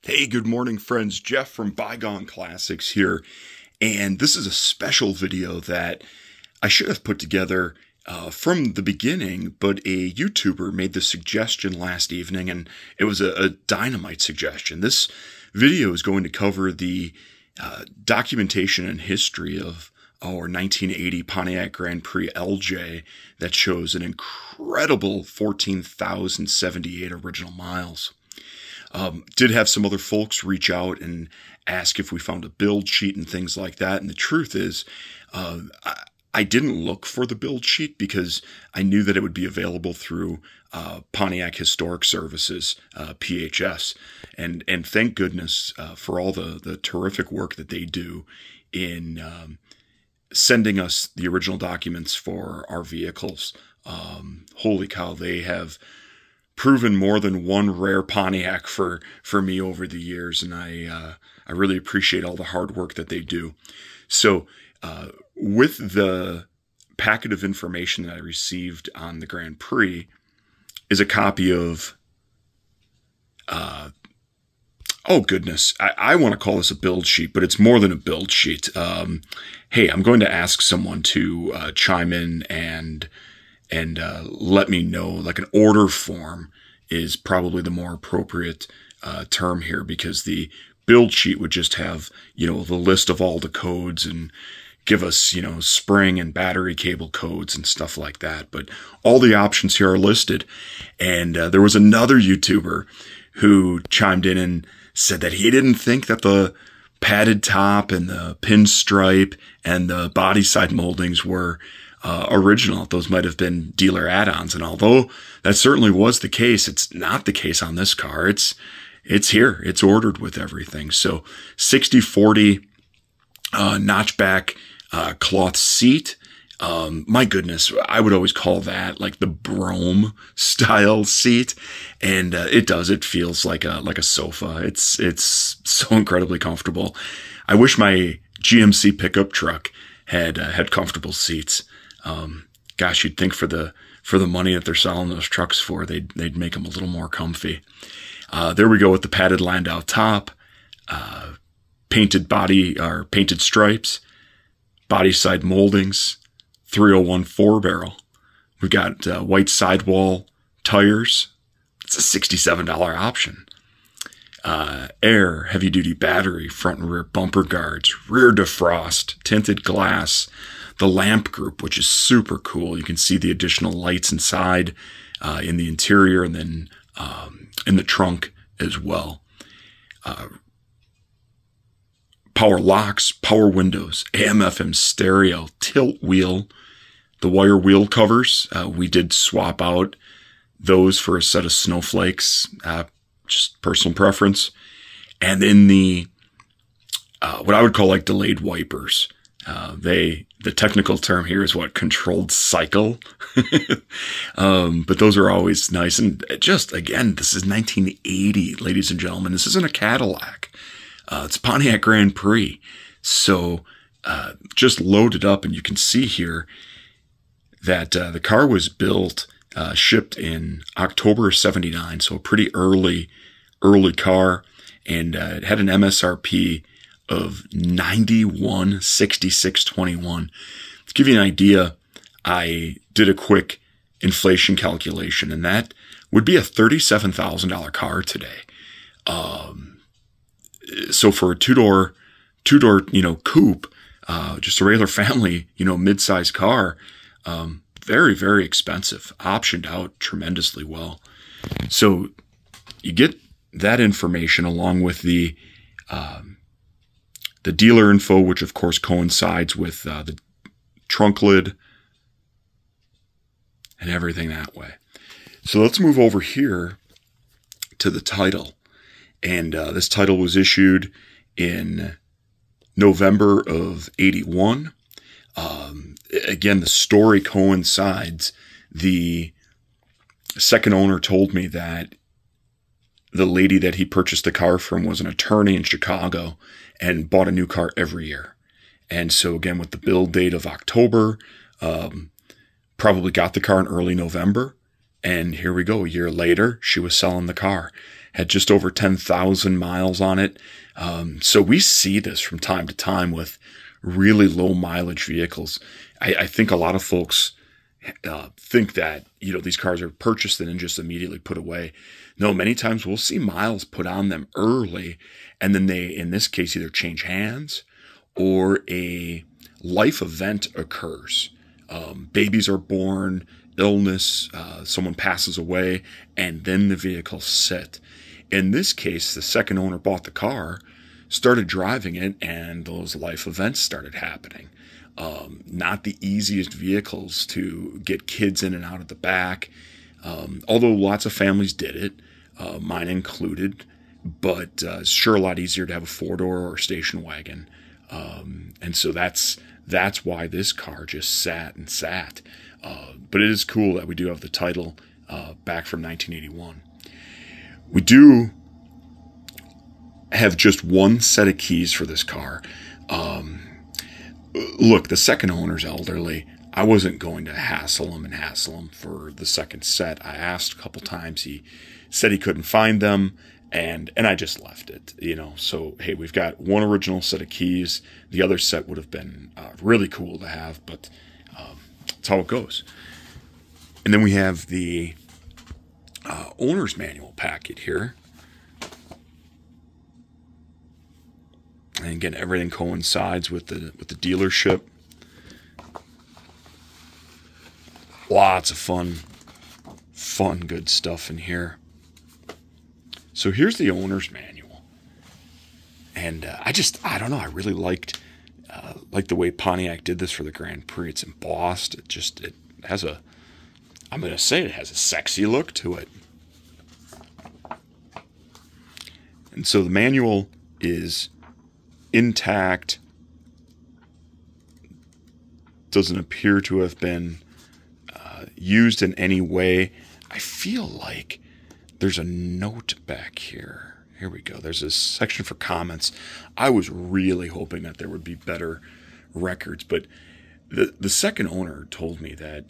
Hey, good morning, friends. Jeff from Bygone Classics here. And this is a special video that I should have put together from the beginning, but a YouTuber made the suggestion last evening, and it was a dynamite suggestion. This video is going to cover the documentation and history of our 1980 Pontiac Grand Prix LJ that shows an incredible 14,078 original miles. Did have some other folks reach out and ask if we found a build sheet and things like that. And the truth is, I didn't look for the build sheet because I knew that it would be available through Pontiac Historic Services, PHS. And thank goodness for all the terrific work that they do in sending us the original documents for our vehicles. Holy cow, they have proven more than one rare Pontiac for me over the years, and I really appreciate all the hard work that they do. So with the packet of information that I received on the Grand Prix is a copy of oh goodness, I want to call this a build sheet, but it's more than a build sheet. Hey, I'm going to ask someone to chime in and let me know, like an order form is probably the more appropriate term here, because the build sheet would just have, the list of all the codes and give us, spring and battery cable codes and stuff like that. But all the options here are listed. And there was another YouTuber who chimed in and said that he didn't think that the padded top and the pinstripe and the body side moldings were original. Those might have been dealer add-ons. And although that certainly was the case, it's not the case on this car. It's here. It's ordered with everything. So 60/40 notchback cloth seat. My goodness, I would always call that like the Brome style seat. And it feels like a sofa. It's so incredibly comfortable. I wish my GMC pickup truck had comfortable seats. Gosh, you'd think for the money that they're selling those trucks for, they'd make them a little more comfy. There we go with the padded Landau top, painted body or painted stripes, body side moldings, 301 4-barrel. We've got white sidewall tires. It's a $67 option. Air, heavy duty battery, front and rear bumper guards, rear defrost, tinted glass, the lamp group, which is super cool. You can see the additional lights inside, in the interior, and then in the trunk as well. Power locks, power windows, AM/FM stereo, tilt wheel, the wire wheel covers. We did swap out those for a set of snowflakes, just personal preference. And in the what I would call like delayed wipers. The technical term here is what? Controlled cycle. But those are always nice. And just, again, this is 1980, ladies and gentlemen. This isn't a Cadillac. It's Pontiac Grand Prix. So, just load it up, and you can see here that, the car was built, shipped in October of '79. So a pretty early car. And, it had an MSRP of $91,6621. To give you an idea, I did a quick inflation calculation, and that would be a $37,000 car today. So for a two-door, coupe, just a regular family, mid-size car, very, very expensive, optioned out tremendously well. So you get that information along with the dealer info, which of course coincides with the trunk lid and everything that way. So let's move over here to the title. And this title was issued in November of '81. Again, the story coincides. The second owner told me that the lady that he purchased the car from was an attorney in Chicago and bought a new car every year. And so again, with the build date of October, probably got the car in early November. And here we go. A year later, she was selling the car. had just over 10,000 miles on it. So we see this from time to time with really low mileage vehicles. I think a lot of folks think that, these cars are purchased and then just immediately put away. No, many times we'll see miles put on them early, and then they, in this case, either change hands or a life event occurs. Babies are born, illness, someone passes away, and then the vehicles sit. In this case, the second owner bought the car, started driving it, and those life events started happening. Not the easiest vehicles to get kids in and out of the back, although lots of families did it, mine included, but it's sure a lot easier to have a four-door or a station wagon. And so that's why this car just sat and sat. But it is cool that we do have the title back from 1981. We do have just one set of keys for this car. Look, the second owner's elderly. I wasn't going to hassle him for the second set. I asked a couple times. He said he couldn't find them, and I just left it, So, hey, we've got one original set of keys. The other set would have been really cool to have, but that's how it goes. And then we have the owner's manual packet here. And again, everything coincides with the dealership. Lots of fun, good stuff in here. So here's the owner's manual. And I don't know, I really liked the way Pontiac did this for the Grand Prix. It's embossed. It has I'm going to say it has a sexy look to it. And so the manual is intact. Doesn't appear to have been used in any way. I feel like there's a note back here. Here we go. There's a section for comments. I was really hoping that there would be better records, but the second owner told me that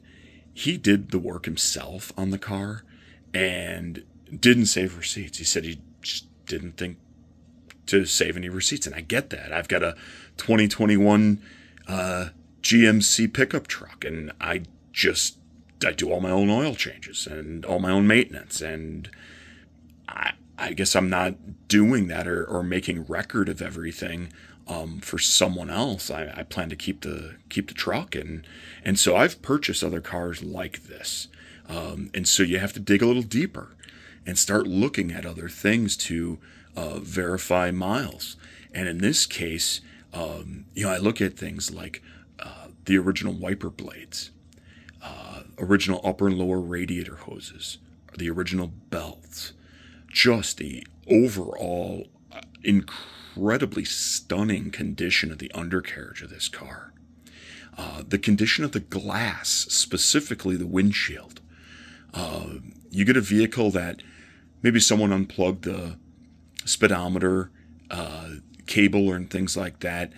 he did the work himself on the car and didn't save receipts. He said he just didn't think to save any receipts, and I get that. I've got a 2021 GMC pickup truck, and I do all my own oil changes and all my own maintenance, and I guess I'm not doing that or making record of everything for someone else. I plan to keep the truck, and so I've purchased other cars like this, and so you have to dig a little deeper and start looking at other things to verify miles. And in this case, I look at things like the original wiper blades, original upper and lower radiator hoses, the original belts, just the overall incredibly stunning condition of the undercarriage of this car. The condition of the glass, specifically the windshield. You get a vehicle that maybe someone unplugged the speedometer cable and things like that.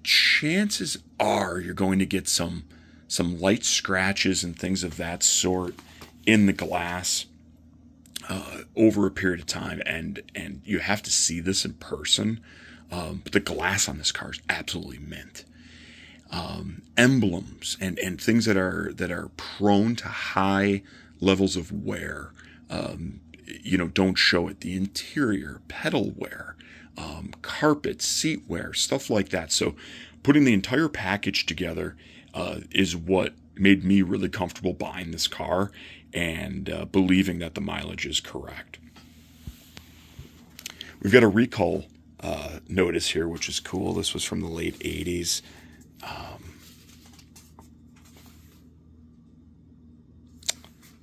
Chances are you're going to get some light scratches and things of that sort in the glass over a period of time, and you have to see this in person. But the glass on this car is absolutely mint. Emblems and things that are prone to high levels of wear, don't show it. The interior, pedal wear, carpet, seat wear, stuff like that. So putting the entire package together is what made me really comfortable buying this car and believing that the mileage is correct. We've got a recall notice here, which is cool. This was from the late 80s.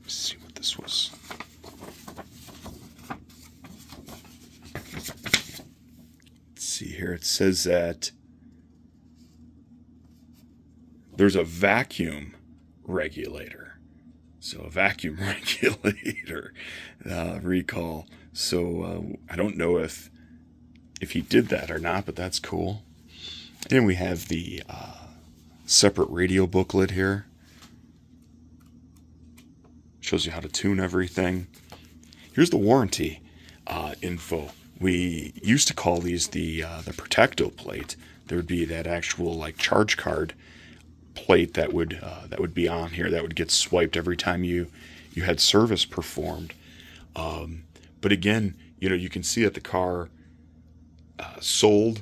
Let's see what this was. Let's see here. It says that there's a vacuum regulator. So a vacuum regulator recall. So I don't know if he did that or not, but that's cool. And we have the separate radio booklet here. Shows you how to tune everything. Here's the warranty. info. We used to call these the Protecto plate. There would be that actual like charge card plate that would be on here that would get swiped every time you had service performed. But again, you can see that the car sold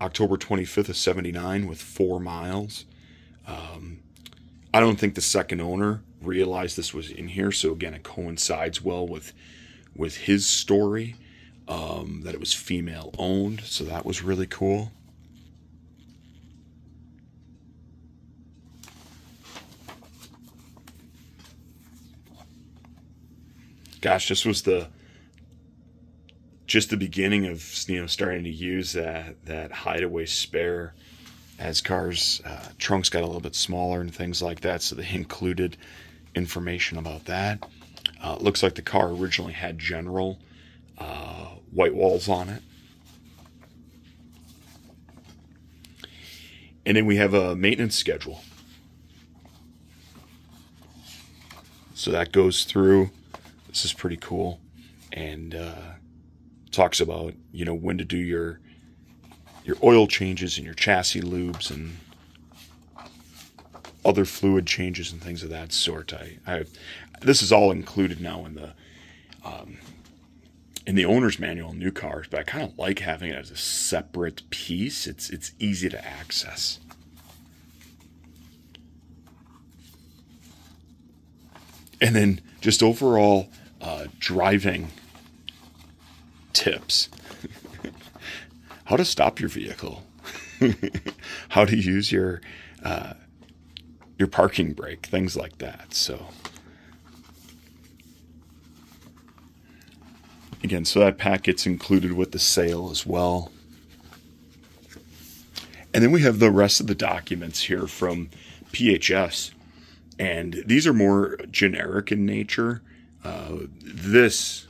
October 25th of 79 with 4 miles. I don't think the second owner realized this was in here, so again, it coincides well with his story, that it was female owned, so that was really cool. Gosh, this was just the beginning of starting to use that hideaway spare as cars trunks got a little bit smaller and things like that, so they included information about that. Looks like the car originally had general white walls on it. And then we have a maintenance schedule. So that goes through. This is pretty cool. And talks about, when to do your oil changes and your chassis lubes and other fluid changes and things of that sort. This is all included now in the owner's manual on new cars, but I kind of like having it as a separate piece. It's easy to access. And then just overall driving tips. How to stop your vehicle. How to use your parking brake, things like that. So again, so that pack gets included with the sale as well. And then we have the rest of the documents here from PHS. And these are more generic in nature. That's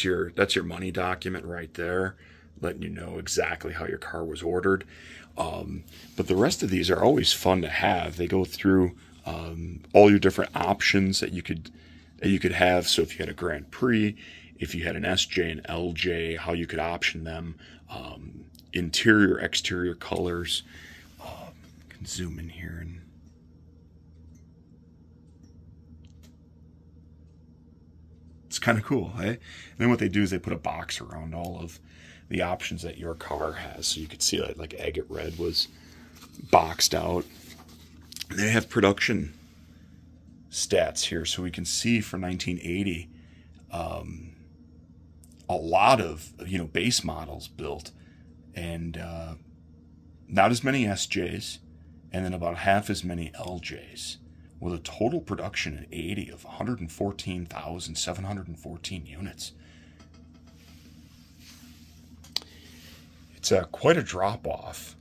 your money document right there, letting you know exactly how your car was ordered. But the rest of these are always fun to have. They go through all your different options that you could have. So if you had a Grand Prix, if you had an SJ and LJ, how you could option them, interior, exterior colors. Can zoom in here and it's kind of cool, eh? And then what they do is they put a box around all of the options that your car has. So you could see that like agate red was boxed out. And they have production stats here. So we can see for 1980, a lot of, base models built and not as many SJs and then about half as many LJs, with a total production in 80 of 114,714 units. It's quite a drop-off,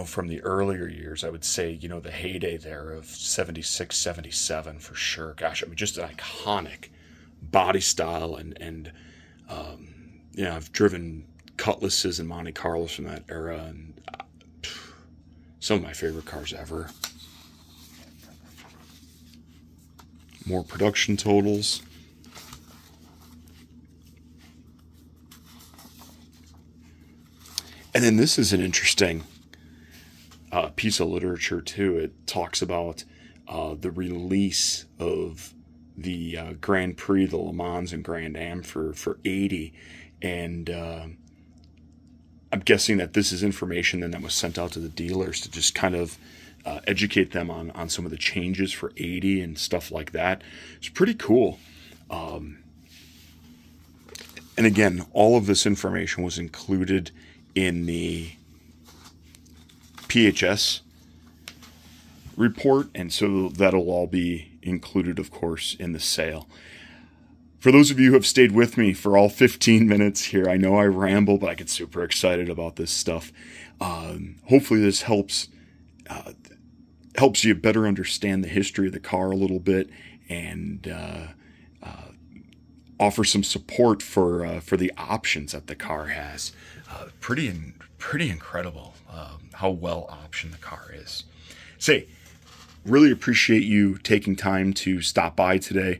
from the earlier years. I would say, the heyday there of 76, 77 for sure. Gosh, just an iconic body style. And I've driven Cutlasses and Monte Carlos from that era, and some of my favorite cars ever. More production totals. And then this is an interesting piece of literature too. It talks about the release of the Grand Prix, the Le Mans, and Grand Am for 80. And I'm guessing that this is information then that was sent out to the dealers to just kind of educate them on some of the changes for 80 and stuff like that. It's pretty cool. And again, all of this information was included in the PHS report, and so that'll all be included, of course, in the sale. For those of you who have stayed with me for all 15 minutes here, I know I ramble, but I get super excited about this stuff. Hopefully this helps you better understand the history of the car a little bit, and offer some support for the options that the car has. Pretty incredible how well optioned the car is. Say, really appreciate you taking time to stop by today.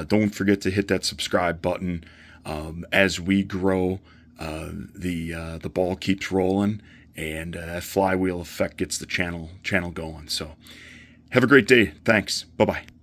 Don't forget to hit that subscribe button. As we grow, the ball keeps rolling, and that flywheel effect gets the channel going. So have a great day. Thanks. Bye-bye.